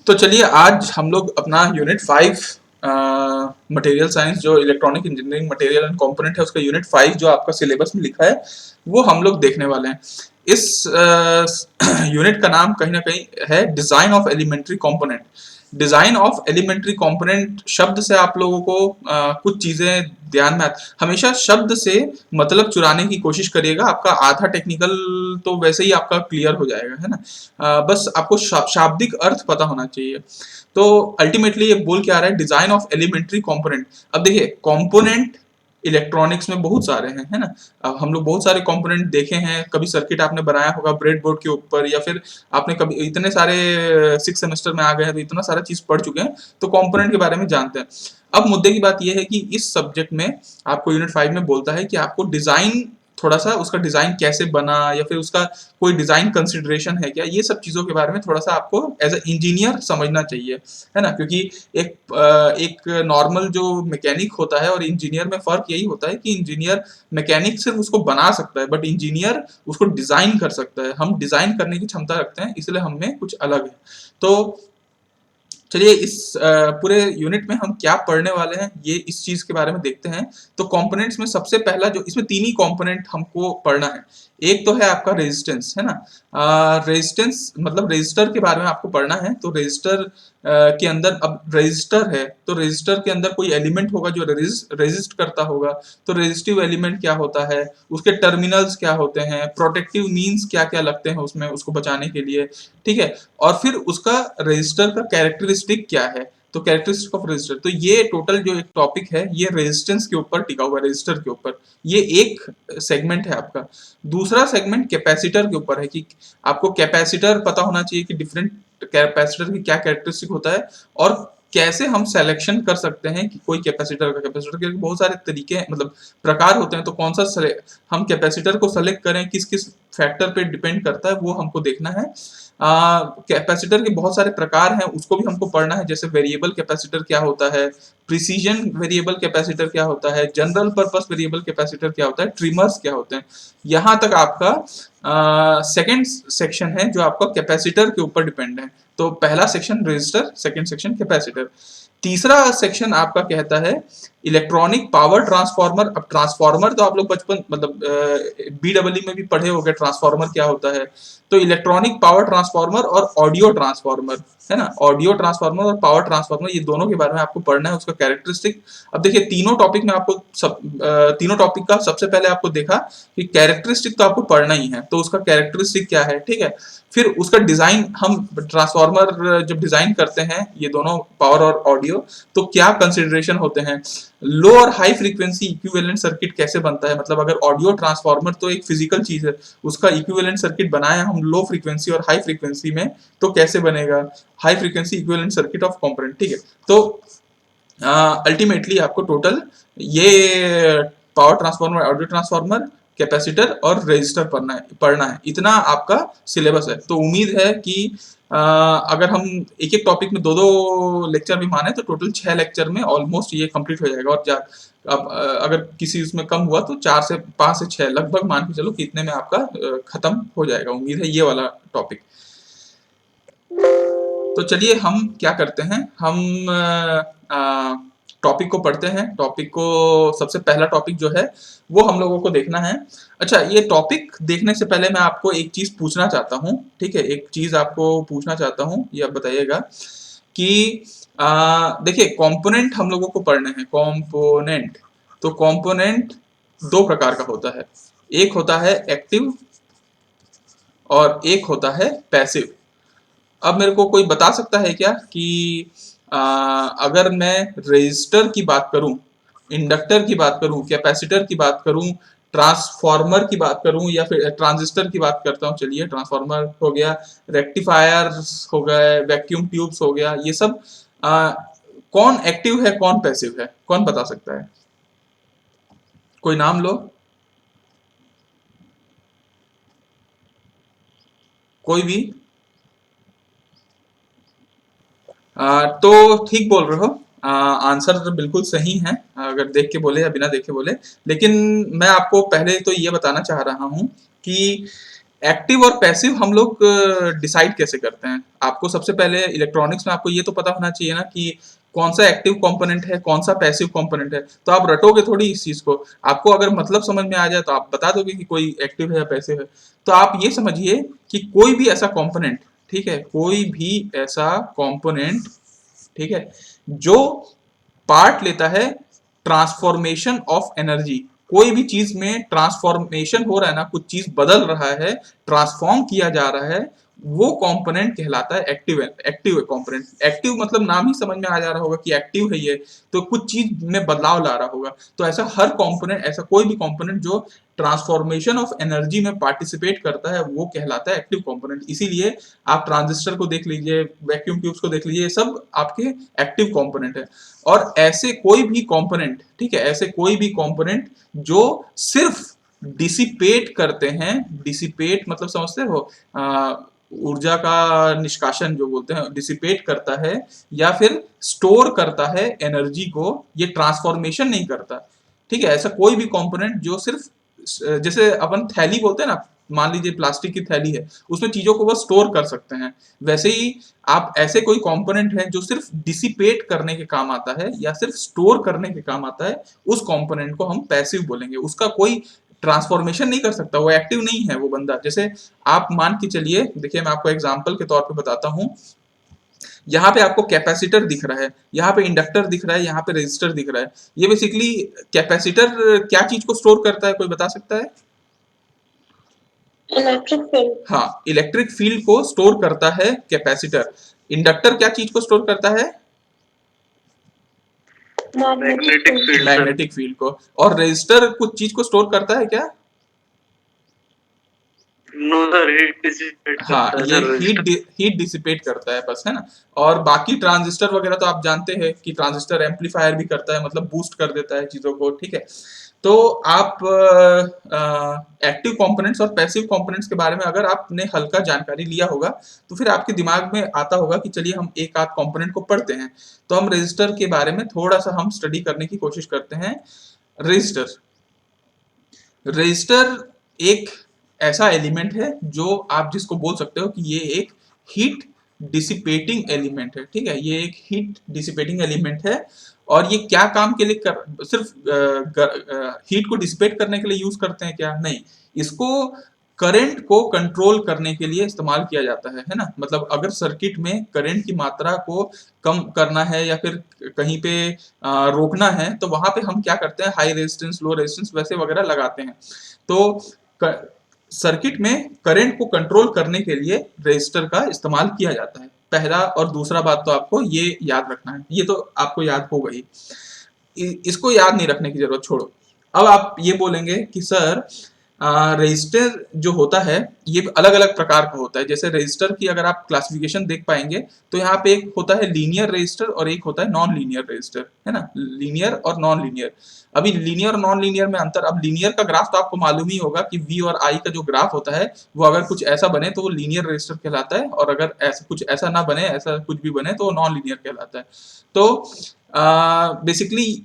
तो चलिए आज हम लोग अपना यूनिट 5 मटेरियल साइंस जो electronic engineering material and component है उसका यूनिट 5 जो आपका सिलेबस में लिखा है वो हम लोग देखने वाले हैं। इस यूनिट का नाम कहीं ना कहीं है design of elementary component. Design of elementary component शब्द से आप लोगों को कुछ चीजें ध्यान में हमेशा शब्द से मतलब चुराने की कोशिश करिएगा, आपका आधा टेक्निकल तो वैसे ही आपका क्लियर हो जाएगा, है ना। बस आपको शाब्दिक अर्थ पता होना चाहिए। तो अल्टीमेटली ये बोल के आ रहा है डिजाइन ऑफ एलिमेंट्री कंपोनेंट। अब देखिए कंपोनेंट इलेक्ट्रॉनिक्स में बहुत सारे हैं, है ना। अब हम लोग बहुत सारे कंपोनेंट देखे हैं, कभी सर्किट आपने बनाया होगा ब्रेड बोर्ड के ऊपर, या फिर आपने कभी इतने सारे 6 सेमेस्टर में आ गए हैं तो इतना सारा चीज पढ़ चुके हैं तो कंपोनेंट के बारे में जानते हैं। अब मुद्दे की बात यह है कि इस सब्जेक्ट में आपको यूनिट 5 में बोलता है कि आपको डिजाइन, थोड़ा सा उसका डिजाइन कैसे बना या फिर उसका कोई डिजाइन कंसिडरेशन है क्या, ये सब चीजों के बारे में थोड़ा सा आपको एज ए इंजीनियर समझना चाहिए, है ना। क्योंकि एक नॉर्मल जो मैकेनिक होता है और इंजीनियर में फर्क यही होता है कि इंजीनियर, मैकेनिक सिर्फ उसको बना सकता है बट इंजीनियर उसको डिजाइन कर सकता है। हम डिजाइन करने की क्षमता रखते हैं, इसलिए हम में कुछ अलग है। तो चलिए इस पूरे यूनिट में हम क्या पढ़ने वाले हैं ये इस चीज के बारे में देखते हैं। तो कंपोनेंट्स में सबसे पहला जो इसमें तीन ही कंपोनेंट हमको पढ़ना है। एक तो है आपका रेजिस्टेंस, है ना। रेजिस्टेंस मतलब रेजिस्टर के बारे में आपको पढ़ना है। तो रेजिस्टर के अंदर, अब रेजिस्टर है तो रेजिस्टर के अंदर कोई एलिमेंट होगा जो रेजिस्ट करता होगा। तो रेजिस्टिव एलिमेंट क्या होता है, उसके टर्मिनल्स क्या होते हैं, प्रोटेक्टिव मीन्स क्या क्या लगते हैं उसमें उसको बचाने के लिए, ठीक है। और फिर उसका रजिस्टर का कैरेक्टरिस्टिक क्या है, तो कैरेक्टरिस्टिक ऑफ रजिस्टर। तो ये टोटल जो एक टॉपिक है ये रेजिस्टेंस के ऊपर टिका हुआ है, रजिस्टर के ऊपर। ये एक सेगमेंट है आपका। दूसरा सेगमेंट कैपेसिटर के ऊपर है कि आपको कैपेसिटर पता होना चाहिए कि डिफरेंट कैपेसिटर की क्या कैरेक्टरिस्टिक होता है और कैसे हम सिलेक्शन कर सकते हैं कि कोई कैपेसिटर के बहुत सारे तरीके हैं, मतलब प्रकार होते हैं। तो कौन सा हम कैपेसिटर को सेलेक्ट करें किस किस फैक्टर पे डिपेंड करता है वो हमको देखना है। कैपेसिटर के बहुत सारे प्रकार हैं उसको भी हमको पढ़ना है, जैसे वेरिएबल कैपेसिटर क्या होता है, प्रिसीजन वेरिएबल कैपेसिटर क्या होता है, जनरल पर्पस वेरिएबल कैपेसिटर क्या होता है, ट्रिमर्स क्या होते हैं। यहाँ तक आपका सेकंड सेक्शन है जो आपका कैपेसिटर के ऊपर डिपेंड है। तो पहला section resistor, second section capacitor. तीसरा सेक्शन आपका कहता है इलेक्ट्रॉनिक पावर ट्रांसफार्मर। अब ट्रांसफार्मर तो आप लोग बचपन मतलब BEE में भी पढ़े होंगे ट्रांसफार्मर क्या होता है। तो इलेक्ट्रॉनिक पावर ट्रांसफार्मर और ऑडियो ट्रांसफार्मर, है ना। ऑडियो ट्रांसफार्मर और पावर ट्रांसफार्मर ये दोनों के बारे में आपको पढ़ना है, उसका कैरेक्टरिस्टिक। अब देखिए तीनों टॉपिक में आपको तीनों टॉपिक का सबसे पहले आपको देखा कि कैरेक्टरिस्टिक तो आपको पढ़ना ही है, तो उसका कैरेक्टरिस्टिक क्या है, ठीक है। फिर उसका डिजाइन, हम ट्रांसफार्मर जब डिजाइन करते हैं ये दोनों पावर और ऑडियो, तो क्या कंसिडरेशन होते हैं। लो और हाई फ्रीक्वेंसी इक्विवेलेंट सर्किट कैसे बनता है, मतलब अगर ऑडियो ट्रांसफार्मर तो एक फिजिकल चीज है, उसका इक्विवेलेंट सर्किट बनाया हम लो फ्रीक्वेंसी और हाई फ्रीक्वेंसी में तो कैसे बनेगा, high frequency equivalent circuit of component, ठीक है। तो अल्टीमेटली आपको टोटल ये power transformer, audio transformer, capacitor और रेजिस्टर पढ़ना है। इतना आपका सिलेबस है। तो उम्मीद है कि अगर हम एक एक टॉपिक में दो दो लेक्चर भी माने तो टोटल 6 लेक्चर में ऑलमोस्ट ये कंप्लीट हो जाएगा। और अब अगर किसी उसमें कम हुआ तो 4 से 5 से 6 लगभग मान के चलो कि इतने में आपका खत्म हो जाएगा। उम्मीद है ये वाला टॉपिक। तो चलिए हम क्या करते हैं, हम टॉपिक को पढ़ते हैं। टॉपिक को सबसे पहला टॉपिक जो है वो हम लोगों को देखना है। अच्छा, ये टॉपिक देखने से पहले मैं आपको एक चीज पूछना चाहता हूँ, ठीक है। एक चीज आपको पूछना चाहता हूँ, ये आप बताइएगा कि देखिए कंपोनेंट हम लोगों को पढ़ने हैं। कंपोनेंट, तो कंपोनेंट दो प्रकार का होता है। एक होता है एक्टिव और एक होता है पैसिव। अब मेरे को कोई बता सकता है क्या कि अगर मैं रेजिस्टर की बात करूं, इंडक्टर की बात करूं, कैपेसिटर की बात करूं, ट्रांसफार्मर की बात करूं या फिर ट्रांजिस्टर की बात करता हूं, चलिए ट्रांसफार्मर हो गया, रेक्टिफायर हो गए, वैक्यूम ट्यूब्स हो गया, ये सब कौन एक्टिव है कौन पैसिव है, कौन बता सकता है, कोई नाम लो, कोई भी। तो ठीक बोल रहे हो। आंसर तो बिल्कुल सही है अगर देख के बोले या बिना देखे बोले। लेकिन मैं आपको पहले तो ये बताना चाह रहा हूँ कि एक्टिव और पैसिव हम लोग डिसाइड कैसे करते हैं? आपको सबसे पहले इलेक्ट्रॉनिक्स में आपको ये तो पता होना चाहिए ना कि कौन सा एक्टिव कंपोनेंट है, कौन सा पैसिव कंपोनेंट है। तो आप रटोगे थोड़ी इस चीज को, आपको अगर मतलब समझ में आ जाए तो आप बता दोगे कि कोई एक्टिव है या पैसिव है। तो आप ये समझिए कि कोई भी ऐसा कंपोनेंट, ठीक है, कोई भी ऐसा कंपोनेंट, ठीक है, जो पार्ट लेता है ट्रांसफॉर्मेशन ऑफ एनर्जी, कोई भी चीज में ट्रांसफॉर्मेशन हो रहा है ना, कुछ चीज बदल रहा है, ट्रांसफॉर्म किया जा रहा है, वो कंपोनेंट कहलाता है एक्टिव। एक्टिव कंपोनेंट, एक्टिव मतलब नाम ही समझ में आ जा रहा होगा कि एक्टिव है ये, तो कुछ चीज में बदलाव ला रहा होगा। तो ऐसा हर कंपोनेंट, ऐसा कोई भी कंपोनेंट जो ट्रांसफॉर्मेशन ऑफ एनर्जी में पार्टिसिपेट करता है वो कहलाता है एक्टिव कंपोनेंट। इसीलिए आप ट्रांजिस्टर को देख लीजिए, वैक्यूम ट्यूब्स को देख लीजिए, ये सब आपके एक्टिव कंपोनेंट है। और ऐसे कोई भी कंपोनेंट, ठीक है, ऐसे कोई भी कंपोनेंट जो सिर्फ डिसिपेट करते हैं, डिसिपेट मतलब समझते हो, ऊर्जा का निष्कासन जो बोलते हैं, डिसिपेट करता है या फिर स्टोर करता है एनर्जी को, ये ट्रांसफॉर्मेशन नहीं करता, ठीक है। ऐसा कोई भी कंपोनेंट जो सिर्फ, जैसे अपन थैली बोलते हैं ना, मान लीजिए प्लास्टिक की थैली है, उसमें चीजों को वो स्टोर कर सकते हैं, वैसे ही आप ऐसे कोई कंपोनेंट है जो सिर्फ डिसिपेट करने के काम आता है या सिर्फ स्टोर करने के काम आता है, उस कंपोनेंट को हम पैसिव बोलेंगे। उसका कोई ट्रांसफॉर्मेशन नहीं कर सकता, वो एक्टिव नहीं है वो बंदा। जैसे आप मान के चलिए, देखिए मैं आपको एग्जांपल के तौर पे बताता हूं, यहाँ पे आपको कैपेसिटर दिख रहा है, यहाँ पे इंडक्टर दिख रहा है, यहाँ पे रेजिस्टर दिख रहा है। ये बेसिकली कैपेसिटर क्या चीज को स्टोर करता है, कोई बता सकता है? Electric field. हाँ, इलेक्ट्रिक फील्ड को स्टोर करता है कैपेसिटर। इंडक्टर क्या चीज को स्टोर करता है? Magnetic field. मैग्नेटिक फील्ड को। और रेजिस्टर कुछ चीज को स्टोर करता है क्या? नो सर, हीट डिसिपेट हाँ, करता है ये सर। हीट डिसिपेट करता है बस, है ना। और बाकी ट्रांजिस्टर वगैरह तो आप जानते हैं कि ट्रांजिस्टर एम्पलीफायर भी करता है, मतलब बूस्ट कर देता है चीजों को, ठीक है। तो आप एक्टिव कंपोनेंट्स और पैसिव कंपोनेंट्स के बारे में अगर आपने हल्का जानकारी लिया होगा तो फिर आपके दिमाग में आता होगा कि चलिए हम एक आध कंपोनेंट को पढ़ते हैं। तो हम रजिस्टर के बारे में थोड़ा सा हम स्टडी करने की कोशिश करते हैं। रजिस्टर, रजिस्टर एक ऐसा एलिमेंट है जो आप जिसको बोल सकते हो कि ये एक हीट डिसिपेटिंग एलिमेंट है, ठीक है, ये एक हीट डिसिपेटिंग एलिमेंट है। और ये क्या काम के लिए सिर्फ हीट को डिसिपेट करने के लिए यूज करते हैं क्या? नहीं, इसको करंट को कंट्रोल करने के लिए इस्तेमाल किया जाता है ना। मतलब अगर सर्किट में करंट की मात्रा को कम करना है या फिर कहीं पे रोकना है, तो वहां पे हम क्या करते हैं, हाई रेजिस्टेंस, लो रेजिस्टेंस वैसे वगैरह लगाते हैं। तो सर्किट में करंट को कंट्रोल करने के लिए रेजिस्टर का इस्तेमाल किया जाता है। पहला और दूसरा बात तो आपको ये याद रखना है, ये तो आपको याद होगा ही, इसको याद नहीं रखने की जरूरत, छोड़ो। अब आप ये बोलेंगे कि सर रजिस्टर जो होता है ये अलग अलग प्रकार का होता है। जैसे रजिस्टर की अगर आप क्लासिफिकेशन देख पाएंगे तो यहाँ पे एक होता है लीनियर रजिस्टर और एक होता है नॉन लीनियर रजिस्टर, है ना, लीनियर और नॉन लीनियर। अभी लीनियर और नॉन लीनियर में अंतर, अब लीनियर का ग्राफ तो आपको मालूम ही होगा कि V और I का जो ग्राफ होता है वो अगर कुछ ऐसा बने तो वो लीनियर रजिस्टर कहलाता है, और अगर ऐसा कुछ ऐसा ना बने, ऐसा कुछ भी बने तो वो नॉन लीनियर कहलाता है। तो बेसिकली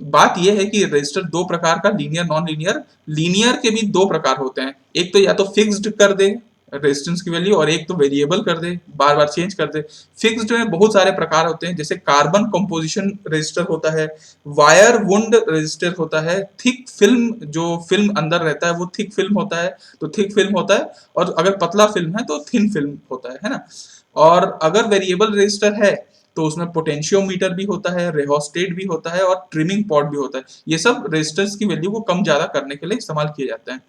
बात यह है कि रजिस्टर दो प्रकार का, लीनियर नॉन लीनियर, लीनियर के भी दो प्रकार होते हैं। एक तो या तो फिक्स्ड कर दे रेजिस्टेंस की वैल्यू, और एक तो वेरिएबल कर दे, बार बार चेंज कर दे। फिक्स्ड में बहुत सारे प्रकार होते हैं, जैसे कार्बन कंपोजिशन रजिस्टर होता है, वायर वुंड रजिस्टर होता है, थिक फिल्म, जो फिल्म अंदर रहता है वो थिक फिल्म होता है, तो थिक फिल्म होता है, और अगर पतला फिल्म है तो थिन फिल्म होता है ना। और अगर वेरिएबल रजिस्टर है तो उसमें पोटेंशियोमीटर भी होता है, रेहोस्टेट भी होता है, और ट्रिमिंग पॉट भी होता है। ये सब रेजिस्टर्स की वैल्यू को कम ज्यादा करने के लिए इस्तेमाल किए जाते हैं।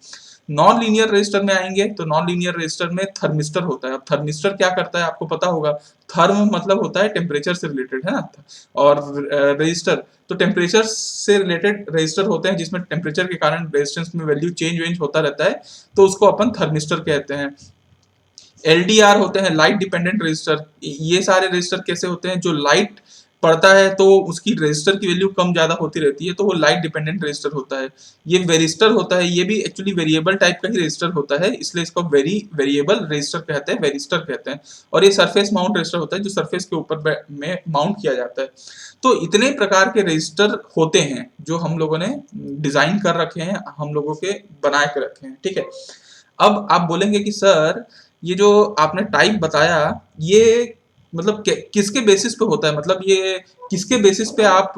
नॉन लीनियर रजिस्टर में आएंगे तो नॉन लीनियर रजिस्टर में थर्मिस्टर होता है। अब थर्मिस्टर क्या करता है आपको पता होगा, थर्म मतलब होता है टेम्परेचर से रिलेटेड, है ना, और रजिस्टर तो टेम्परेचर से रिलेटेड रजिस्टर होते हैं जिसमें टेम्परेचर के कारण रेजिस्टेंस में वैल्यू चेंज वेंज होता रहता है, तो उसको अपन थर्मिस्टर कहते हैं। LDR होते हैं, लाइट डिपेंडेंट रजिस्टर। ये सारे रजिस्टर कैसे होते हैं, जो लाइट पड़ता है तो उसकी रजिस्टर की वैल्यू कम ज्यादा होती रहती है, तो वो लाइट डिपेंडेंट रजिस्टर होता है। ये वेरिस्टर होता है, ये भी एक्चुअली वेरिएबल टाइप का ही रजिस्टर होता है, इसलिए इसको वेरिएबल रजिस्टर कहते हैं, वेरिस्टर कहते हैं। और ये सरफेस माउंट रजिस्टर होता है, जो सरफेस के ऊपर में माउंट किया जाता है। तो इतने प्रकार के रजिस्टर होते हैं जो हम लोगों ने डिजाइन कर रखे हैं, हम लोगों के बना के रखे हैं, ठीक है। अब आप बोलेंगे कि सर ये जो आपने टाइप बताया ये मतलब किसके बेसिस पे होता है, मतलब ये किसके बेसिस पे आप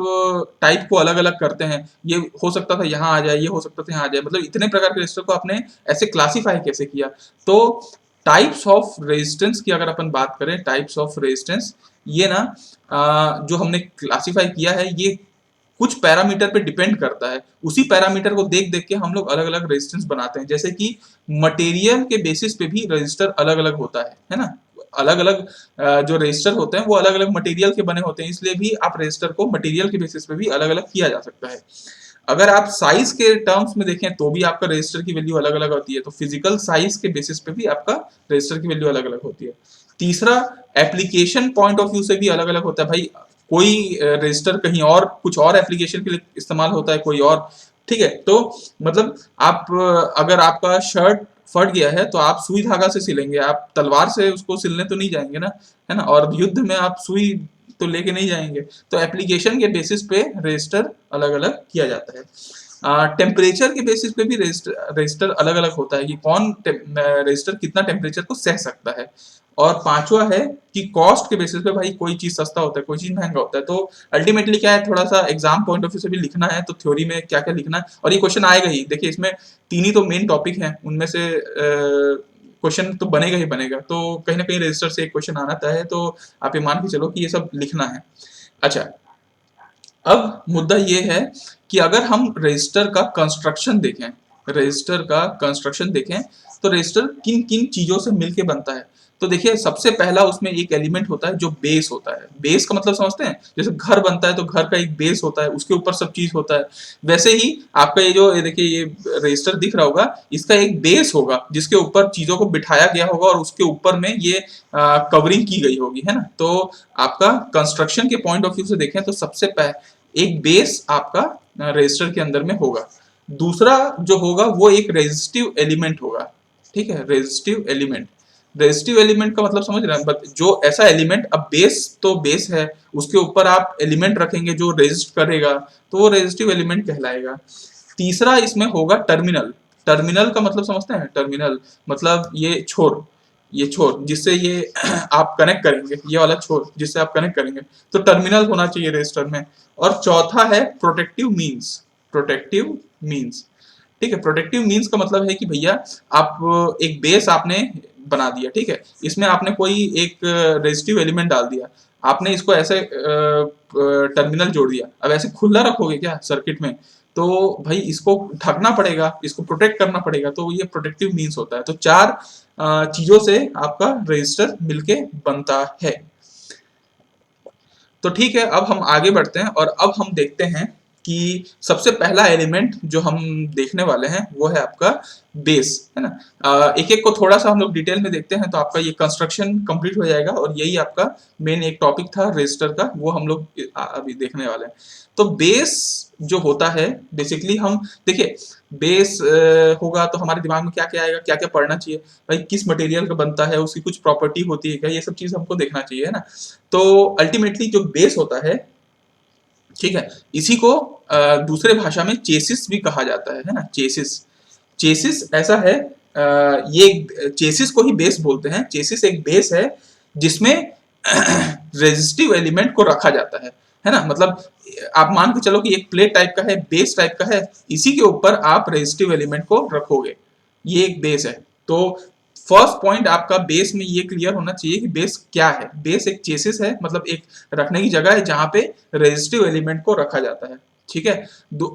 टाइप को अलग अलग करते हैं, ये हो सकता था यहाँ आ जाए, ये हो सकता था यहाँ आ जाए, मतलब इतने प्रकार के रजिस्टर को आपने ऐसे क्लासीफाई कैसे किया। तो टाइप्स ऑफ रेजिस्टेंस की अगर अपन बात करें, टाइप्स ऑफ रेजिस्टेंस ये ना जो हमने क्लासीफाई किया है ये कुछ पैरामीटर पे डिपेंड करता है, उसी पैरामीटर को देख देख के हम लोग अलग अलग रेजिस्टेंस बनाते हैं। जैसे कि मटेरियल के बेसिस पे भी रजिस्टर अलग अलग होता है ना, अलग अलग जो रजिस्टर होते हैं वो अलग अलग मटेरियल के बने होते हैं, इसलिए भी आप रजिस्टर को मटेरियल के बेसिस पे भी अलग अलग किया जा सकता है। अगर आप साइज के टर्म्स में देखें तो भी आपका रजिस्टर की वैल्यू अलग अलग होती है, तो फिजिकल साइज के बेसिस पे भी आपका रजिस्टर की वैल्यू अलग अलग होती है। तीसरा, एप्लीकेशन पॉइंट ऑफ व्यू से भी अलग अलग होता है भाई, कोई रजिस्टर कहीं और कुछ और एप्लीकेशन के लिए इस्तेमाल होता है, कोई और, ठीक है। तो मतलब आप अगर आपका शर्ट फट गया है तो आप सुई धागा से सिलेंगे, आप तलवार से उसको सिलने तो नहीं जाएंगे ना, है ना, और युद्ध में आप सुई तो लेके नहीं जाएंगे। तो एप्लीकेशन के बेसिस पे रजिस्टर अलग अलग किया जाता है। टेम्परेचर के बेसिस पे भी रजिस्टर अलग अलग होता है कि कौन रजिस्टर कितना टेम्परेचर को सह सकता है। और पांचवा है कि कॉस्ट के बेसिस पे भाई कोई चीज सस्ता होता है, कोई चीज महंगा होता है। तो अल्टीमेटली क्या है, थोड़ा सा एग्जाम पॉइंट ऑफ व्यू से भी लिखना है तो थ्योरी में क्या क्या लिखना है, और ये क्वेश्चन आएगा ही। देखिए इसमें तीन ही तो मेन टॉपिक हैं, उनमें से क्वेश्चन तो बनेगा ही बनेगा, तो कहीं ना कहीं रजिस्टर से एक क्वेश्चन आना तय है, तो आप ये मान के चलो कि ये सब लिखना है। अच्छा, अब मुद्दा ये है कि अगर हम रजिस्टर का कंस्ट्रक्शन देखें, रजिस्टर का कंस्ट्रक्शन देखें तो रजिस्टर किन किन चीजों से मिलके बनता है। तो देखिए सबसे पहला उसमें एक एलिमेंट होता है जो बेस होता है। बेस का मतलब समझते हैं, जैसे घर बनता है तो घर का एक बेस होता है, उसके ऊपर सब चीज होता है। वैसे ही आपका ये जो देखिए ये रजिस्टर दिख रहा होगा, इसका एक बेस होगा जिसके ऊपर चीजों को बिठाया गया होगा और उसके ऊपर में ये कवरिंग की गई होगी, है ना। तो आपका कंस्ट्रक्शन के पॉइंट ऑफ व्यू से देखें तो सबसे एक बेस आपका रजिस्टर के अंदर में होगा। दूसरा जो होगा वो एक रेजिस्टिव एलिमेंट होगा, ठीक है, रेजिस्टिव एलिमेंट। रेजिस्टिव एलिमेंट का मतलब समझ रहे हैं, जो ऐसा एलिमेंट, अब बेस तो बेस है, उसके ऊपर आप एलिमेंट रखेंगे जो रेजिस्ट करेगा, तो वो रेजिस्टिव एलिमेंट कहलाएगा। तीसरा इसमें होगा टर्मिनल। टर्मिनल का मतलब समझते हैं, टर्मिनल मतलब ये छोर जिससे ये आप कनेक्ट करेंगे, ये वाला छोर जिससे आप कनेक्ट करेंगे, तो टर्मिनल होना चाहिए रजिस्टर में। और चौथा है प्रोटेक्टिव मींस। प्रोटेक्टिव मींस, ठीक है। प्रोटेक्टिव मींस का मतलब है कि भैया आप एक बेस आपने बना दिया, ठीक है, इसमें आपने कोई एक रेजिस्टिव एलिमेंट डाल दिया, आपने इसको ऐसे टर्मिनल जोड़ दिया, अब ऐसे खुला रखोगे क्या सर्किट में, तो भाई इसको ढकना पड़ेगा, इसको प्रोटेक्ट करना पड़ेगा, तो ये प्रोटेक्टिव मींस होता है। तो चार चीजों से आपका रजिस्टर मिलके बनता है। तो ठीक है, अब हम आगे बढ़ते हैं और अब हम देखते हैं कि सबसे पहला एलिमेंट जो हम देखने वाले हैं वो है आपका बेस, है ना। एक एक को थोड़ा सा हम लोग डिटेल में देखते हैं तो आपका ये कंस्ट्रक्शन कंप्लीट हो जाएगा, और यही आपका मेन एक टॉपिक था रजिस्टर का, वो हम लोग अभी देखने वाले हैं। तो बेस जो होता है बेसिकली, हम देखिए बेस होगा तो हमारे दिमाग में क्या क्या आएगा, क्या क्या पढ़ना चाहिए भाई, किस मटेरियल का बनता है, उसकी कुछ प्रॉपर्टी होती है क्या, ये सब चीज हमको देखना चाहिए, है ना। तो अल्टीमेटली जो बेस होता है, ठीक है, इसी को दूसरे भाषा में चेसिस भी कहा जाता है ना, चेसिस। चेसिस ऐसा है, ये चेसिस को ही बेस बोलते हैं। चेसिस एक बेस है जिसमें रेजिस्टिव एलिमेंट को रखा जाता है ना। मतलब आप मान के चलो कि एक प्लेट टाइप का है, बेस टाइप का है, इसी के ऊपर आप रेजिस्टिव एलिमेंट को रखोगे, ये एक बेस है। तो फर्स्ट पॉइंट आपका बेस में ये क्लियर होना चाहिए कि बेस क्या है। बेस एक चेसिस है, मतलब एक रखने की जगह है जहां पे रेजिस्टिव एलिमेंट को रखा जाता है, ठीक है।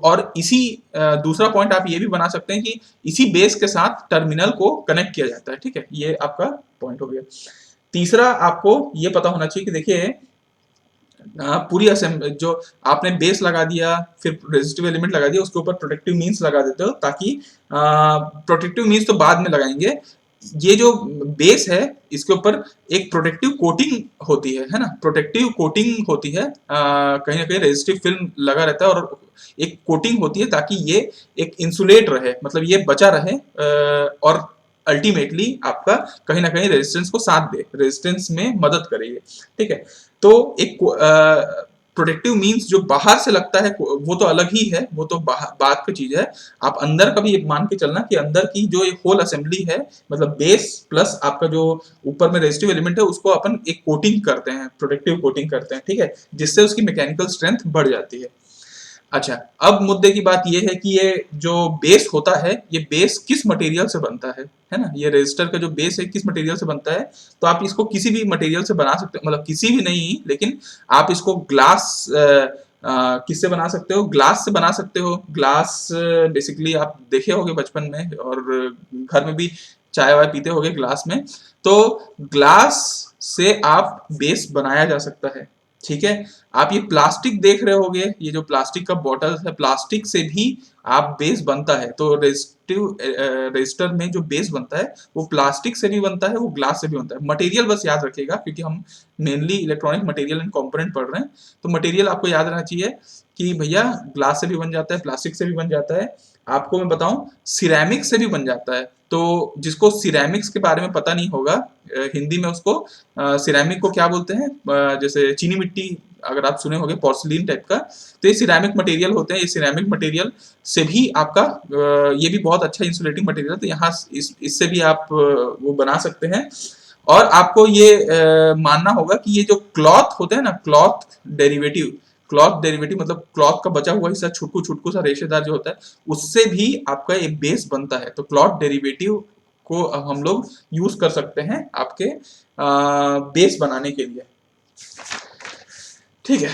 और इसी दूसरा पॉइंट आप ये भी बना सकते हैं कि इसी बेस के साथ टर्मिनल को कनेक्ट किया जाता है, ठीक है, ये आपका पॉइंट हो गया। तीसरा आपको ये पता होना चाहिए कि देखिए पूरी असेंबली जो आपने बेस लगा दिया, फिर रेजिस्टिव एलिमेंट लगा दिया, उसके ऊपर प्रोटेक्टिव मींस लगा देते हो, ताकि प्रोटेक्टिव मींस तो बाद में लगाएंगे, ये जो बेस है इसके ऊपर एक प्रोटेक्टिव कोटिंग होती है ना, प्रोटेक्टिव कोटिंग होती है, कहीं ना कहीं रेजिस्टिव फिल्म लगा रहता है और एक कोटिंग होती है ताकि ये एक इंसुलेट रहे, मतलब ये बचा रहे, और अल्टीमेटली आपका कहीं ना कहीं रेजिस्टेंस को साथ दे, रेजिस्टेंस में मदद करेगी, ठीक है। तो एक प्रोटेक्टिव मीन्स जो बाहर से लगता है वो तो अलग ही है, वो तो बात की चीज है। आप अंदर का भी मान के चलना कि अंदर की जो एक होल असेंबली है, मतलब बेस प्लस आपका जो ऊपर में रेजिस्टिव एलिमेंट है, उसको अपन एक कोटिंग करते हैं, प्रोटेक्टिव कोटिंग करते हैं, ठीक है, जिससे उसकी मैकेनिकल स्ट्रेंथ बढ़ जाती है। अच्छा, अब मुद्दे की बात ये है कि ये जो बेस होता है, ये बेस किस मटेरियल से बनता है ना, ये रेजिस्टर का जो बेस है किस मटेरियल से बनता है। तो आप इसको किसी भी मटेरियल से बना सकते हो, मतलब किसी भी नहीं, लेकिन आप इसको ग्लास किससे बना सकते हो, ग्लास से बना सकते हो। ग्लास बेसिकली आप देखे होंगे बचपन में, और घर में भी चाय वाय पीते होंगे ग्लास में। तो ग्लास से आप बेस बनाया जा सकता है, ठीक है। आप ये प्लास्टिक देख रहे होगे, ये जो प्लास्टिक का बॉटल है, प्लास्टिक से भी आप बेस बनता है। तो रेजिस्टर में जो बेस बनता है वो प्लास्टिक से भी बनता है, वो ग्लास से भी बनता है। मटेरियल बस याद रखिएगा, क्योंकि हम mainly electronic material and component पढ़ रहे हैं, तो मटेरियल आपको याद रहना चाहिए कि भैया ग्लास से भी बन जाता है, प्लास्टिक से भी बन जाता है। आपको मैं बताऊं, सिरेमिक से भी बन जाता है। तो जिसको सिरेमिक्स के बारे में पता नहीं होगा, हिंदी में उसको सिरेमिक को क्या बोलते हैं, जैसे चीनी मिट्टी अगर आप सुने होंगे, पोर्सिलीन टाइप का, तो ये सिरेमिक मटेरियल होते हैं। ये सिरेमिक मटेरियल से भी आपका ये भी बहुत अच्छा इंसुलेटिंग मटेरियल है, तो यहाँ इससे भी आप वो बना सकते हैं। और आपको ये मानना होगा कि ये जो क्लॉथ होते हैं ना, क्लॉथ डेरिवेटिव मतलब क्लॉथ का बचा हुआ हिस्सा, छुटकू छुटकू सा रेशेदार जो होता है, उससे भी आपका एक बेस बनता है। तो क्लॉथ डेरिवेटिव को हम लोग यूज कर सकते हैं आपके बेस बनाने के लिए, ठीक है।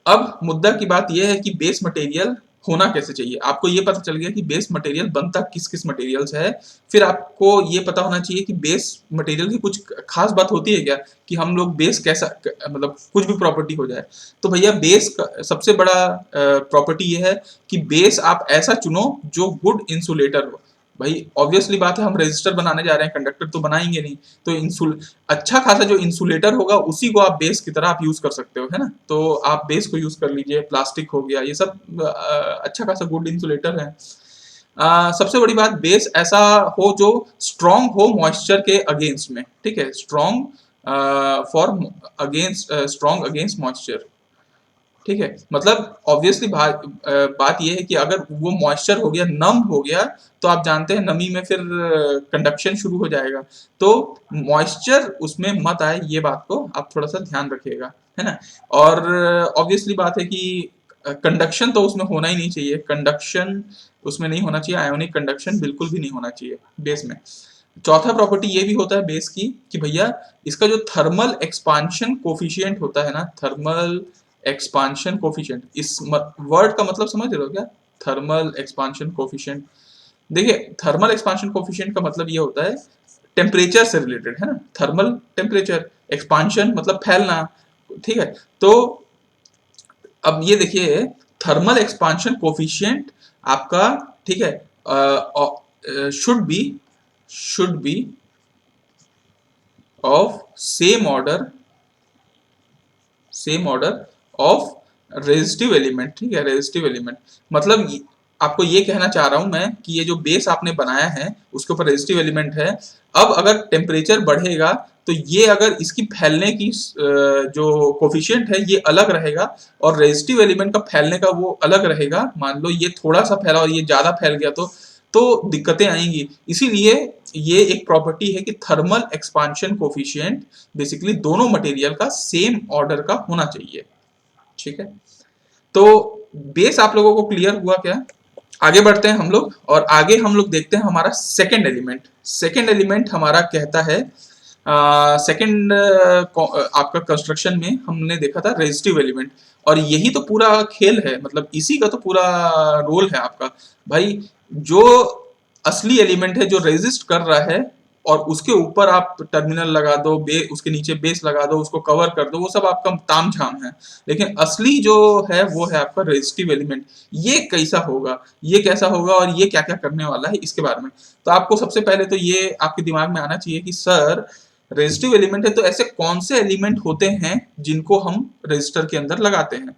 अब मुद्दा की बात यह है कि बेस मटेरियल होना कैसे चाहिए। आपको ये पता चल गया कि बेस मटेरियल बनता किस किस मटेरियल से है। फिर आपको ये पता होना चाहिए कि बेस मटेरियल की कुछ खास बात होती है क्या, कि हम लोग बेस कैसा, मतलब कुछ भी प्रॉपर्टी हो जाए। तो भैया बेस का सबसे बड़ा प्रॉपर्टी ये है कि बेस आप ऐसा चुनो जो गुड इंसुलेटर हो। भाई ऑब्वियसली बात है, हम रेजिस्टर बनाने जा रहे हैं, कंडक्टर तो बनाएंगे नहीं। तो अच्छा खासा जो इंसुलेटर होगा उसी को आप बेस की तरह आप यूज कर सकते हो, है ना। तो आप बेस को यूज कर लीजिए, प्लास्टिक हो गया, ये सब अच्छा खासा गुड इंसुलेटर है। सबसे बड़ी बात, बेस ऐसा हो जो स्ट्रॉन्ग हो मॉइस्चर के अगेंस्ट में, ठीक है, स्ट्रॉन्ग अगेंस्ट मॉइस्चर, ठीक है। मतलब ऑब्वियसली बात यह है कि अगर वो मॉइस्चर हो गया, नम हो गया, तो आप जानते हैं नमी में फिर कंडक्शन शुरू हो जाएगा। तो मॉइस्चर उसमें मत आए, ये बात को आप थोड़ा सा ध्यान रखिएगा, है ना। और ऑब्वियसली बात है कि कंडक्शन तो उसमें होना ही नहीं चाहिए, कंडक्शन उसमें नहीं होना चाहिए, आयोनिक कंडक्शन बिल्कुल भी नहीं होना चाहिए बेस में। चौथा प्रॉपर्टी ये भी होता है बेस की कि भैया इसका जो थर्मल एक्सपांशन कोफिशिएंट होता है ना, थर्मल एक्सपांशन कोफिशिएंट, इस वर्ड का मतलब समझ रहे हो क्या, थर्मल एक्सपांशन कोफिशिएंट। देखिए थर्मल एक्सपांशन कोफिशिएंट का मतलब ये होता है टेम्परेचर से रिलेटेड, है ना। थर्मल टेम्परेचर, एक्सपांशन मतलब फैलना, ठीक है। तो अब ये देखिए, थर्मल एक्सपांशन कोफिशिएंट आपका, ठीक है, should be of same order of resistive element, ठीक है, रेजिस्टिव एलिमेंट। मतलब आपको ये कहना चाह रहा हूं मैं कि ये जो बेस आपने बनाया है उसके ऊपर रेजिस्टिव एलिमेंट है। अब अगर टेम्परेचर बढ़ेगा तो ये, अगर इसकी फैलने की जो कोफिशिएंट है ये अलग रहेगा, और रेजिस्टिव एलिमेंट का फैलने का वो अलग रहेगा। मान लो ये थोड़ा सा फैला और ये ज्यादा फैल गया तो दिक्कतें आएंगी। इसीलिए ये एक प्रॉपर्टी है कि थर्मल एक्सपांशन कोफिशिएंट बेसिकली दोनों मटेरियल का सेम ऑर्डर का होना चाहिए, ठीक है। तो बेस आप लोगों को क्लियर हुआ क्या। आगे बढ़ते हैं हम लोग, और आगे हम लोग देखते हैं हमारा सेकंड एलिमेंट। सेकंड एलिमेंट हमारा कहता है, सेकंड आपका कंस्ट्रक्शन में हमने देखा था रेजिस्टिव एलिमेंट, और यही तो पूरा खेल है, मतलब इसी का तो पूरा रोल है आपका। भाई जो असली एलिमेंट है, जो रेजिस्ट कर रहा है, और उसके ऊपर आप टर्मिनल लगा दो, उसके नीचे बेस लगा दो, उसको कवर कर दो, वो सब आपका ताम झाम है। लेकिन असली जो है वो है आपका रेजिस्टिव एलिमेंट। ये कैसा होगा, ये कैसा होगा, और ये क्या क्या करने वाला है, इसके बारे में तो आपको सबसे पहले तो ये आपके दिमाग में आना चाहिए कि सर रेजिस्टिव एलिमेंट है तो ऐसे कौन से एलिमेंट होते हैं जिनको हम रजिस्टर के अंदर लगाते हैं।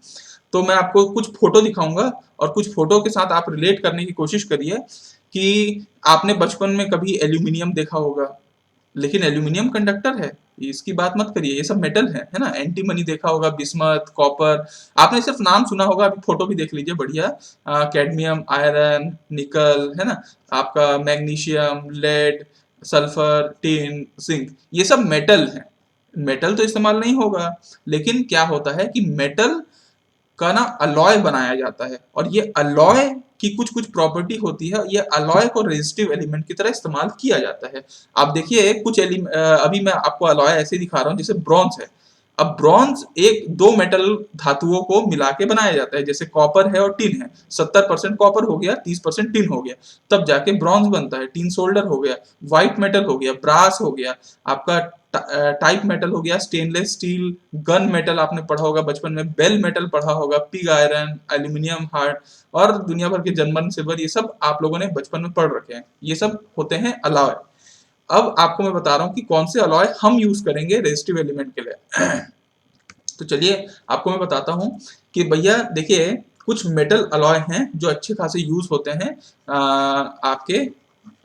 तो मैं आपको कुछ फोटो दिखाऊंगा, और कुछ फोटो के साथ आप रिलेट करने की कोशिश करिए कि आपने बचपन में कभी एल्यूमिनियम देखा होगा, लेकिन एल्यूमिनियम कंडक्टर है, इसकी बात मत करिए, ये सब मेटल है ना। एंटीमनी देखा होगा, बिस्मथ, कॉपर, आपने सिर्फ नाम सुना होगा, अभी फोटो भी देख लीजिए बढ़िया। कैडमियम, आयरन, निकल, है ना, आपका magnesium, lead, sulphur, tin, zinc, ये सब मेटल है। मेटल तो इस्तेमाल नहीं होगा, लेकिन क्या होता है कि मेटल का ना अलॉय बनाया जाता है, और ये अलॉय की कुछ कुछ प्रॉपर्टी होती है, ये अलॉय को रेजिस्टिव एलिमेंट की तरह इस्तेमाल किया जाता है। आप देखिए कुछ अभी मैं आपको अलॉय ऐसे दिखा रहा हूँ, जैसे ब्रॉन्ज है। अब ब्रॉन्ज एक दो मेटल धातुओं को मिला के बनाया जाता है, जैसे कॉपर है और टिन है, 70% कॉपर हो गया, 30% टिन हो गया, तब जाके ब्रॉन्ज बनता है। टिन सोल्डर हो गया, व्हाइट मेटल हो गया, ब्रास हो गया, आपका टाइप मेटल हो गया, स्टेनलेस स्टील, गन मेटल आपने पढ़ा होगा बचपन में, बेल मेटल पढ़ा होगा, पिग आयरन, एल्यूमिनियम हार्ड, और दुनिया भर के जर्मन सिल्वर, ये सब आप लोगों ने बचपन में पढ़ रखे हैं। ये सब होते हैं अलॉय। अब आपको मैं बता रहा हूँ कि कौन से अलॉय हम यूज करेंगे रेजिस्टिव एलिमेंट के लिए। तो चलिए आपको मैं बताता हूँ कि भैया देखिए, कुछ मेटल अलॉय हैं जो अच्छे खासे यूज होते हैं आपके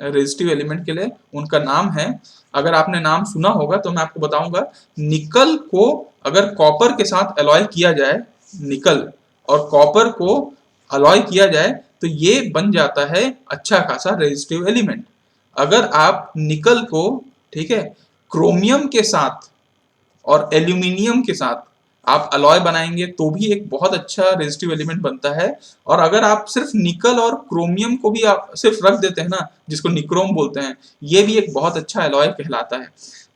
रेजिस्टिव एलिमेंट के लिए। उनका नाम है, अगर आपने नाम सुना होगा तो मैं आपको बताऊंगा। निकल को अगर कॉपर के साथ अलॉय किया जाए, निकल और कॉपर को अलॉय किया जाए, तो ये बन जाता है अच्छा खासा रेजिस्टिव एलिमेंट। अगर आप निकल को, ठीक है, क्रोमियम के साथ और एल्यूमिनियम के साथ आप अलॉय बनाएंगे तो भी एक बहुत अच्छा रेजिस्टिव एलिमेंट बनता है। और अगर आप सिर्फ निकल और क्रोमियम को भी आप सिर्फ रख देते हैं ना, जिसको निक्रोम बोलते हैं, ये भी एक बहुत अच्छा अलॉय कहलाता है।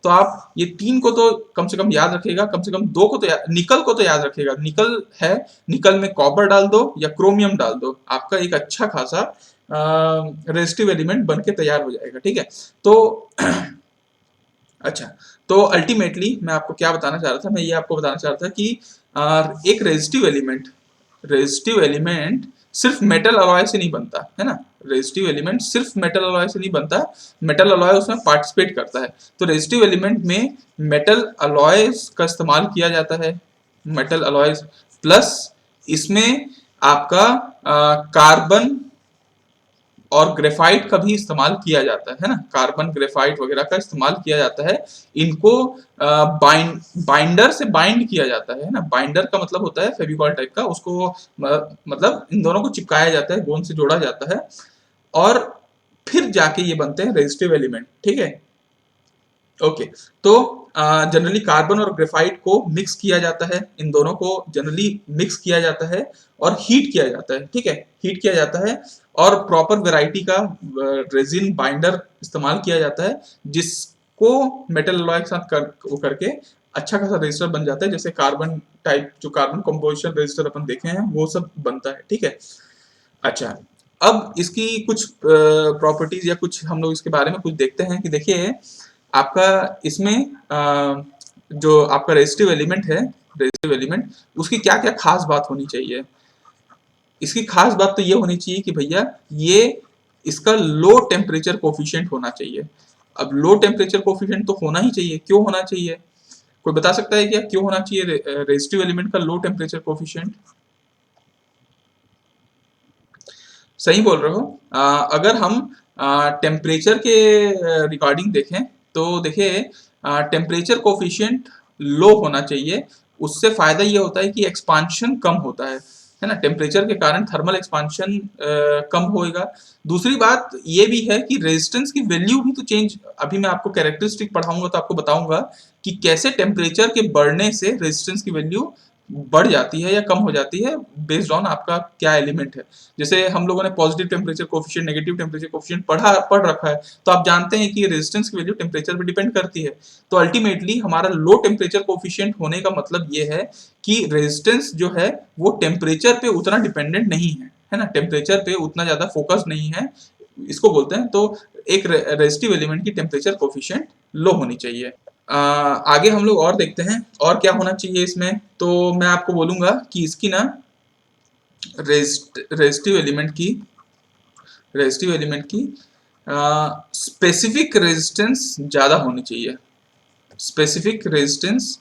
तो आप ये तीन को तो कम से कम याद रखिएगा, कम से कम दो को तो निकल को तो याद रखिएगा। निकल है, निकल में कॉपर डाल दो या क्रोमियम डाल दो, आपका एक अच्छा खासा रेजिस्टिव एलिमेंट बन के तैयार हो जाएगा, ठीक है। तो अच्छा, तो अल्टीमेटली मैं आपको क्या बताना चाह रहा था, मैं ये आपको बताना चाह रहा था कि एक रेजिस्टिव एलिमेंट सिर्फ मेटल अलॉय से नहीं बनता है ना। रेजिस्टिव एलिमेंट सिर्फ मेटल अलॉय से नहीं बनता, मेटल अलॉय उसमें पार्टिसिपेट करता है। तो रेजिस्टिव एलिमेंट में मेटल अलॉयज का इस्तेमाल किया जाता है, मेटल अलॉयज प्लस इसमें आपका कार्बन और ग्रेफाइट का भी इस्तेमाल किया जाता है ना, कार्बन, ग्रेफाइट वगैरह का इस्तेमाल किया जाता है। इनको बाइंडर से बाइंड किया जाता है ना। बाइंडर का मतलब होता है फेविकॉल टाइप का, उसको मतलब इन दोनों को चिपकाया जाता है, गोंद से जोड़ा जाता है, और फिर जाके ये बनते हैं रेजिस्टिव एलिमेंट, ठीक है। ओके, तो जनरली कार्बन और ग्रेफाइट को मिक्स किया जाता है, इन दोनों को जनरली मिक्स किया जाता है और हीट किया जाता है, ठीक है, हीट किया जाता है, और प्रॉपर वैरायटी का रेजिन बाइंडर इस्तेमाल किया जाता है, जिसको मेटल अलॉय के साथ वो करके अच्छा खासा रेजिस्टर बन जाता है। जैसे कार्बन टाइप, जो कार्बन कंपोजिशन रेजिस्टर अपन देखे हैं, वो सब बनता है, ठीक है। अच्छा, अब इसकी कुछ प्रॉपर्टीज या कुछ हम लोग इसके बारे में कुछ देखते हैं कि देखिए आपका इसमें जो आपका रेजिस्टिव एलिमेंट है, रेजिस्टिव एलिमेंट, उसकी क्या क्या खास बात होनी चाहिए। इसकी खास बात तो ये होनी चाहिए कि भैया ये इसका लो टेम्परेचर कोफिशिएंट होना चाहिए। अब लो टेम्परेचर कोफिशिएंट तो होना ही चाहिए, क्यों होना चाहिए, कोई बता सकता है क्या क्यों होना चाहिए रेजिस्टिव एलिमेंट का लो टेम्परेचर कोफिशिएंट? सही बोल रहे हो। अगर हम टेम्परेचर के रिगार्डिंग देखें तो देखिए टेम्परेचर कोफिशिएंट लो होना चाहिए। उससे फायदा ये होता है कि एक्सपांशन कम होता है ना। टेम्परेचर के कारण थर्मल एक्सपांशन कम होएगा। दूसरी बात ये भी है कि रेजिस्टेंस की वैल्यू भी तो चेंज, अभी मैं आपको कैरेक्टरिस्टिक पढ़ाऊंगा तो आपको बताऊंगा कि कैसे टेम्परेचर के बढ़ने से रेजिस्टेंस की वैल्यू बढ़ जाती है या कम हो जाती है, बेस्ड ऑन आपका क्या एलिमेंट है। जैसे हम लोगों ने positive temperature coefficient, negative temperature coefficient पढ़ रखा है, तो आप जानते हैं कि रेजिस्टेंस की वैल्यू टेम्परेचर पर डिपेंड करती है। तो अल्टीमेटली हमारा लो टेम्परेचर कोफिशिएंट होने का मतलब ये है कि रेजिस्टेंस जो है वो टेम्परेचर पे उतना डिपेंडेंट नहीं है ना, टेम्परेचर पे उतना ज्यादा फोकस नहीं है, इसको बोलते हैं। तो एक रेजिस्टिव एलिमेंट की टेम्परेचर कोफिशिएंट लो होनी चाहिए। आगे हम लोग और देखते हैं और क्या होना चाहिए इसमें। तो मैं आपको बोलूंगा कि इसकी ना रेजिस्टिव एलिमेंट की स्पेसिफिक रेजिस्टेंस ज्यादा होनी चाहिए। स्पेसिफिक रेजिस्टेंस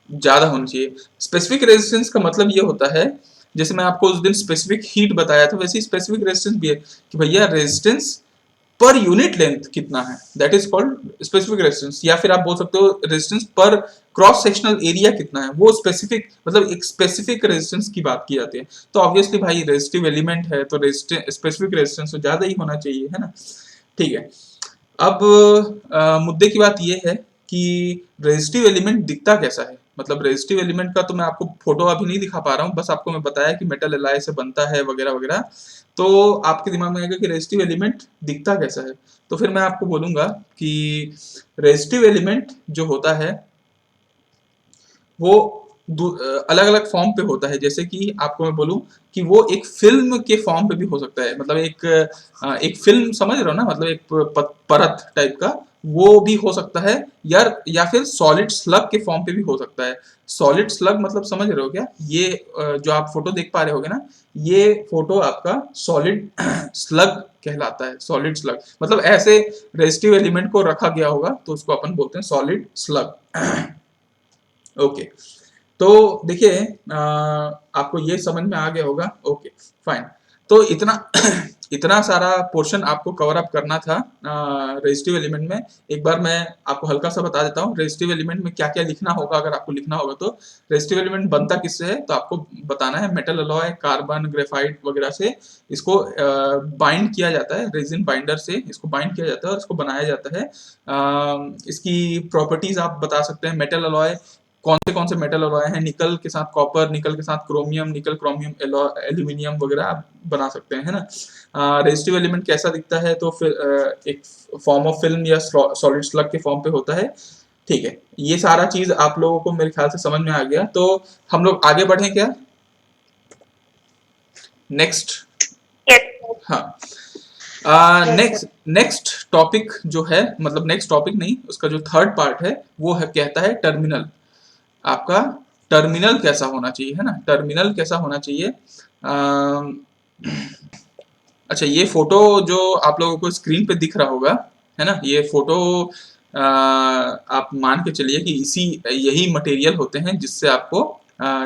ज्यादा होनी चाहिए। स्पेसिफिक रेजिस्टेंस का मतलब ये होता है, जैसे मैं आपको उस दिन स्पेसिफिक हीट बताया था, वैसे ही स्पेसिफिक रेजिस्टेंस भी है कि भैया रेजिस्टेंस पर यूनिट लेंथ कितना है, that is called specific resistance. या फिर आप बोल सकते हो रेजिस्टेंस पर क्रॉस सेक्शनल एरिया कितना है, वो स्पेसिफिक, मतलब एक स्पेसिफिक रेजिस्टेंस की बात की जाती है। तो ऑब्वियसली भाई रेजिस्टिव एलिमेंट है तो स्पेसिफिक रेजिस्टेंस तो ज्यादा ही होना चाहिए, है ना। ठीक है, अब मुद्दे की बात ये है कि रेजिस्टिव एलिमेंट दिखता कैसा है। मतलब रेजिस्टिव एलिमेंट का तो मैं आपको फोटो अभी नहीं दिखा पा रहा हूँ, बस आपको मैं बताया कि मेटल एलॉय से बनता है वगैरह वगैरह। तो आपके दिमाग में आएगा कि रेजिस्टिव एलिमेंट दिखता कैसा है, तो फिर मैं आपको बोलूंगा कि रेजिस्टिव एलिमेंट जो होता है वो अलग अलग फॉर्म पे होता है। जैसे कि आपको मैं बोलूं कि वो एक फिल्म के फॉर्म पे भी हो सकता है, मतलब एक फिल्म समझ रहे हो ना, मतलब एक परत टाइप का, वो भी हो सकता है यार। या फिर सॉलिड स्लग के फॉर्म पे भी हो सकता है। सॉलिड स्लग मतलब समझ रहे हो क्या, ये जो आप फोटो देख पा रहे होगे ना, ये फोटो आपका सॉलिड स्लग कहलाता है। सॉलिड स्लग मतलब ऐसे रेजिस्टिव एलिमेंट को रखा गया होगा तो उसको अपन बोलते हैं सॉलिड स्लग। ओके, तो देखिए आपको ये समझ में आ गया होगा। ओके फाइन, तो इतना इतना सारा पोर्शन आपको कवर अप करना था रेजिस्टिव एलिमेंट में। एक बार मैं आपको हल्का सा बता देता हूँ रेजिस्टिव एलिमेंट में क्या क्या लिखना होगा। अगर आपको लिखना होगा तो रेजिस्टिव एलिमेंट बनता किससे है, तो आपको बताना है मेटल अलॉय, कार्बन, ग्रेफाइट वगैरह से इसको बाइंड किया जाता है। रेजिन बाइंडर से इसको बाइंड किया जाता है और इसको बनाया जाता है। इसकी प्रॉपर्टीज आप बता सकते हैं। मेटल अलॉय कौन से मेटल अलॉय हैं, निकल के साथ कॉपर, निकल के साथ क्रोमियम, निकल क्रोमियम एल्यूमिनियम वगैरह आप बना सकते हैं, है ना। रेजिस्टिव एलिमेंट कैसा दिखता है, तो फिर एक फॉर्म ऑफ फिल्म या सॉलिड स्लग के फॉर्म पे होता है। ठीक है, ये सारा चीज आप लोगों को मेरे ख्याल से समझ में आ गया, तो हम लोग आगे बढ़े क्या, नेक्स्ट। हाँ, नेक्स्ट नेक्स्ट टॉपिक जो है, मतलब नेक्स्ट टॉपिक नहीं, उसका जो थर्ड पार्ट है वो है, कहता है टर्मिनल। आपका टर्मिनल कैसा होना चाहिए, है ना, टर्मिनल कैसा होना चाहिए। अच्छा, ये फोटो जो आप लोगों को स्क्रीन पे दिख रहा होगा, है ना, ये फोटो आप मान के चलिए कि इसी यही मटेरियल होते हैं जिससे आपको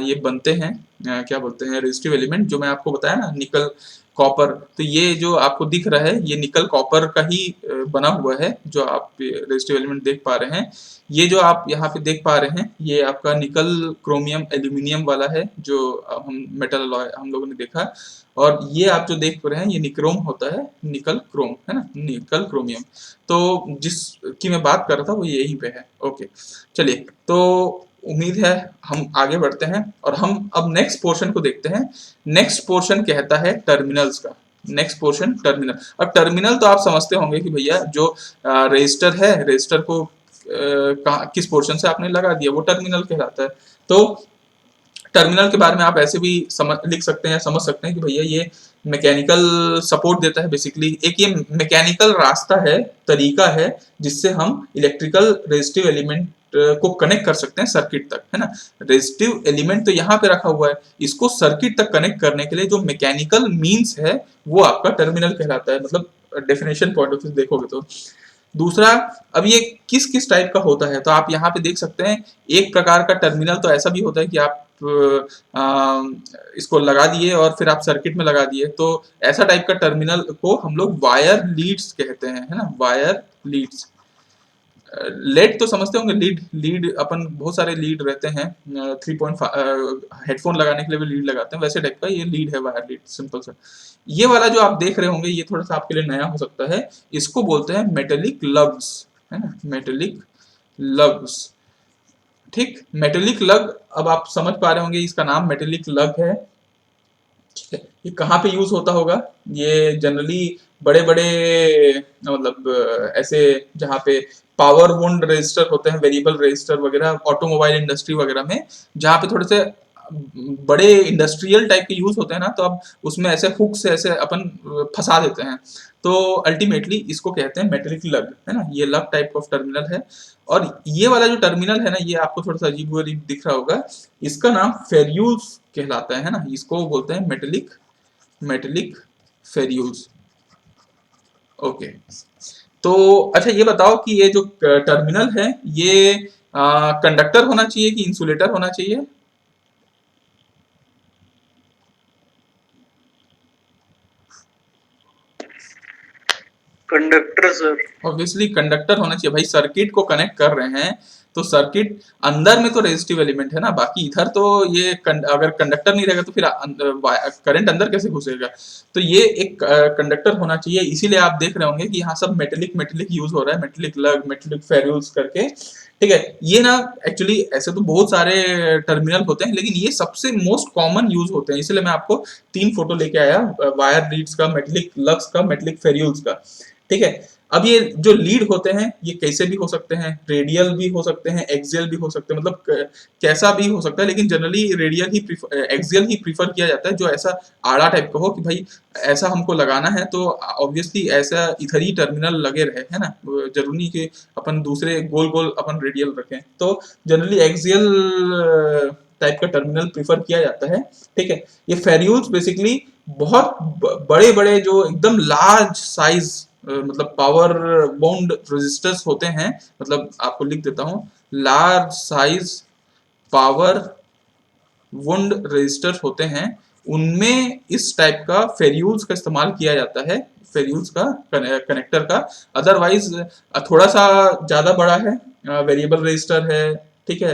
ये बनते हैं, क्या बोलते हैं, रेजिस्टिव एलिमेंट, जो मैं आपको बताया ना, निकल कॉपर। तो ये जो आपको दिख रहा है ये निकल कॉपर का ही बना हुआ है, जो आप रेजिस्टिव एलिमेंट देख पा रहे हैं। ये जो आप यहाँ पे देख पा रहे हैं ये आपका निकल क्रोमियम एल्यूमिनियम वाला है, जो हम मेटल अलॉय हम लोगों ने देखा। और ये आप जो देख रहे हैं ये निक्रोम होता है, निकल क्रोम, है ना, निकल क्रोमियम। तो जिसकी मैं बात कर रहा था वो यहीं पे है। ओके, चलिए, तो उम्मीद है हम आगे बढ़ते हैं और हम अब नेक्स्ट पोर्शन को देखते हैं। नेक्स्ट पोर्शन कहता है टर्मिनल्स का। Next portion terminal. अब टर्मिनल तो आप समझते होंगे कि भैया जो रजिस्टर है, रजिस्टर को किस पोर्शन से आपने लगा दिया वो टर्मिनल कहलाता है। तो टर्मिनल के बारे में आप ऐसे भी लिख सकते हैं, समझ सकते हैं कि भैया ये मैकेनिकल सपोर्ट देता है। बेसिकली एक ये मैकेनिकल रास्ता है, तरीका है, जिससे हम इलेक्ट्रिकल रेजिस्टिव एलिमेंट को कनेक्ट कर सकते हैं सर्किट तक, है ना। रेजिस्टिव एलिमेंट तो यहाँ पे रखा हुआ है, इसको सर्किट तक कनेक्ट करने के लिए जो मैकेनिकल मीन्स है वो आपका टर्मिनल कहलाता है। मतलब डेफिनेशन पॉइंट ऑफ व्यू देखोगे तो। दूसरा, अब ये किस किस टाइप का होता है, तो आप यहाँ पे देख सकते हैं। एक प्रकार का टर्मिनल तो ऐसा भी होता है कि आप इसको लगा दिए और फिर आप सर्किट में लगा दिए, तो ऐसा टाइप का टर्मिनल को हम लोग वायर लीड्स कहते हैं, है ना, वायर लीड्स। लेड तो समझते होंगे, लीड, लीड अपन बहुत सारे लीड रहते हैं, 3.5 हेडफोन लगाने के लिए भी लीड लगाते हैं, वैसे टाइप का ये लीड है, वायर लीड, सिंपल सा। ये वाला जो आप देख रहे होंगे ये थोड़ा सा आपके लिए नया हो सकता है, इसको बोलते हैं मेटेलिक लग्स, है ना, मेटेलिक लग्स। ठीक, मेटेलिक लग, अब आप समझ पा रहे होंगे इसका नाम मेटेलिक लग है। ठीक है, ये कहाँ पे यूज होता होगा, ये जनरली बड़े बड़े मतलब ऐसे जहाँ पे पावर वुंड रजिस्टर होते हैं, वेरिएबल रजिस्टर वगैरह, ऑटोमोबाइल इंडस्ट्री वगैरह में, जहाँ पे थोड़े से बड़े इंडस्ट्रियल टाइप के यूज होते हैं ना, तो अब उसमें ऐसे हुक से ऐसे अपन फंसा देते हैं। तो अल्टीमेटली इसको कहते हैं मेटेलिक लग, है ना, ये लग टाइप ऑफ टर्मिनल है। और ये वाला जो टर्मिनल है ना, ये आपको थोड़ा सा अजीब अजीब दिख रहा होगा, इसका नाम फेरियूल्स कहलाता है ना, इसको बोलते हैं मेटेलिक, मेटेलिक फेरियूल्स। ओके, तो अच्छा ये बताओ कि ये जो टर्मिनल है ये कंडक्टर होना चाहिए कि इंसुलेटर होना चाहिए। Conductor sir. ऑब्वियसली कंडक्टर होना चाहिए भाई, सर्किट को कनेक्ट कर रहे हैं तो सर्किट अंदर में तो रेजिस्टिव एलिमेंट है ना, बाकी इधर तो ये अगर कंडक्टर नहीं रहेगा तो फिर करंट अंदर कैसे घुसेगा। तो ये एक कंडक्टर होना चाहिए, इसीलिए आप देख रहे होंगे कि यहाँ सब मेटेलिक मेटेलिक यूज हो रहा है, मेटेलिक लग मेटेलिक फेर्यूल्स करके। ठीक है, ये ना एक्चुअली ऐसे तो बहुत सारे टर्मिनल होते हैं, लेकिन ये सबसे मोस्ट कॉमन यूज होते हैं, इसलिए मैं आपको 3 फोटो लेके आया, वायर लीड्स का, मेटेलिक लग्स का, मेटेलिक फेर्यूल्स का। ठीक है, अब ये जो लीड होते हैं ये कैसे भी हो सकते हैं, रेडियल भी हो सकते हैं, एक्सियल भी हो सकते हैं, मतलब कैसा भी हो सकता है, लेकिन जनरली रेडियल ही एक्सियल ही प्रीफर किया जाता है, जो ऐसा आड़ा टाइप का हो कि भाई ऐसा हमको लगाना है तो ऑब्वियसली ऐसा इधर ही टर्मिनल लगे रहे, है ना, जरूरी नहीं कि अपन दूसरे गोल गोल अपन रेडियल रखें, तो जनरली एक्सियल टाइप का टर्मिनल प्रीफर किया जाता है। ठीक है, ये फेर्यूल्स बेसिकली बहुत बड़े बड़े जो एकदम लार्ज साइज मतलब पावर बाउंड रेजिस्टर्स होते हैं, मतलब आपको लिख देता हूं, large size power wound resistor होते हैं, उनमें इस टाइप का फेर्यूल्स का इस्तेमाल किया जाता है, फेर्यूल्स का कनेक्टर का। अदरवाइज थोड़ा सा ज्यादा बड़ा है, वेरिएबल रेजिस्टर है, ठीक है,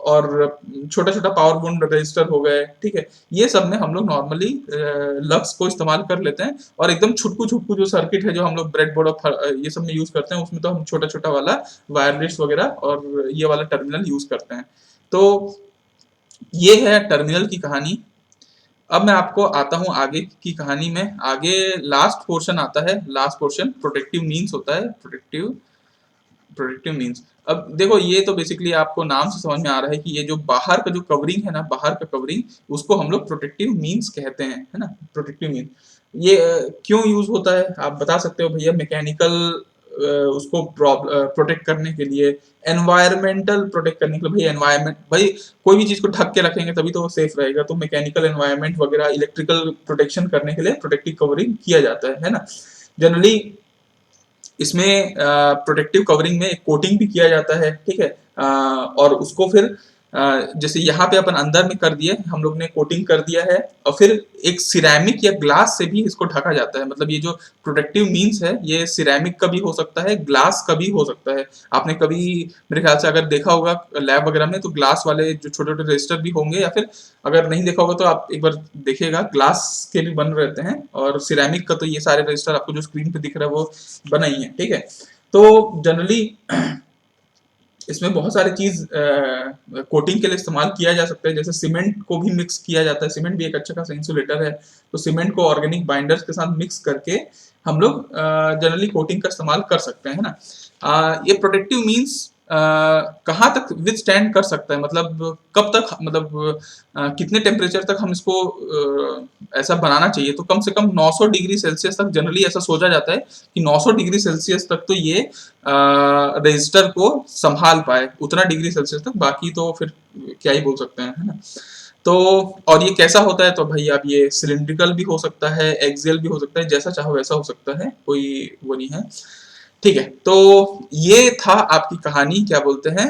और छोटा छोटा पावर वुंड रजिस्टर हो गए, ठीक है, ये सब में हम लोग नॉर्मली लक्स को इस्तेमाल कर लेते हैं, और एकदम छुटकू छुटकू जो सर्किट है जो हम लोग ब्रेड बोर्ड और ये सब में यूज करते हैं, उसमें तो हम छोटा छोटा वाला वायरलेस वगैरह और ये वाला टर्मिनल यूज करते हैं। तो ये है टर्मिनल की कहानी। अब मैं आपको आता हूं आगे की कहानी में। आगे लास्ट पोर्शन आता है, लास्ट पोर्शन प्रोटेक्टिव मीन्स होता है, प्रोटेक्टिव मीन्स। अब देखो ये तो बेसिकली आपको नाम से समझ में आ रहा है कि ये जो बाहर का जो कवरिंग है ना, बाहर का कवरिंग, उसको हम लोग प्रोटेक्टिव मीन्स कहते हैं, है ना, प्रोटेक्टिव मीन्स। ये क्यों यूज होता है आप बता सकते हो भैया? मैकेनिकल उसको प्रोटेक्ट करने के लिए, एनवायरमेंटल प्रोटेक्ट करने के लिए। भाई एनवायरमेंट, भाई कोई भी चीज को ढक के रखेंगे तभी तो वो सेफ रहेगा, तो मैकेनिकल एनवायरमेंट वगैरह, इलेक्ट्रिकल प्रोटेक्शन करने के लिए प्रोटेक्टिव कवरिंग किया जाता है ना। जनरली इसमें प्रोटेक्टिव कवरिंग में एक कोटिंग भी किया जाता है, ठीक है, और उसको फिर जैसे यहाँ पे अपन अंदर में कर दिए, हम लोग ने कोटिंग कर दिया है, और फिर एक सिरेमिक या ग्लास से भी इसको ढका जाता है। मतलब ये जो प्रोटेक्टिव मीन्स है ये सिरेमिक का भी हो सकता है, ग्लास का भी हो सकता है। आपने कभी मेरे ख्याल से अगर देखा होगा लैब वगैरह में, तो ग्लास वाले जो छोटे छोटे रजिस्टर भी होंगे, या फिर अगर नहीं देखा होगा तो आप एक बार देखिएगा, ग्लास के भी बन रहते हैं, और सिरेमिक का तो ये सारे रजिस्टर आपको जो स्क्रीन पे दिख रहा है वो बना ही है, ठीक है। तो जनरली इसमें बहुत सारी चीज कोटिंग के लिए इस्तेमाल किया जा सकता है, जैसे सीमेंट को भी मिक्स किया जाता है, सीमेंट भी एक अच्छा खासा इंसुलेटर है, तो सीमेंट को ऑर्गेनिक बाइंडर्स के साथ मिक्स करके हम लोग जनरली कोटिंग का इस्तेमाल कर सकते हैं ना। ये प्रोटेक्टिव मीन्स कहाँ तक विथस्टैंड कर सकता है, मतलब कब तक, मतलब कितने टेम्परेचर तक हम इसको ऐसा बनाना चाहिए, तो कम से कम 900 डिग्री सेल्सियस तक जनरली ऐसा सोचा जाता है कि 900 डिग्री सेल्सियस तक तो ये रजिस्टर को संभाल पाए, उतना डिग्री सेल्सियस तक, बाकी तो फिर क्या ही बोल सकते हैं, है ना। तो और ये कैसा होता है, तो भाई अब ये सिलिंड्रिकल भी हो सकता है, एक्सियल भी हो सकता है, जैसा चाहो वैसा हो सकता है, कोई वो नहीं है, ठीक है। तो ये था आपकी कहानी, क्या बोलते हैं,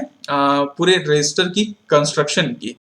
पूरे रजिस्टर की कंस्ट्रक्शन की।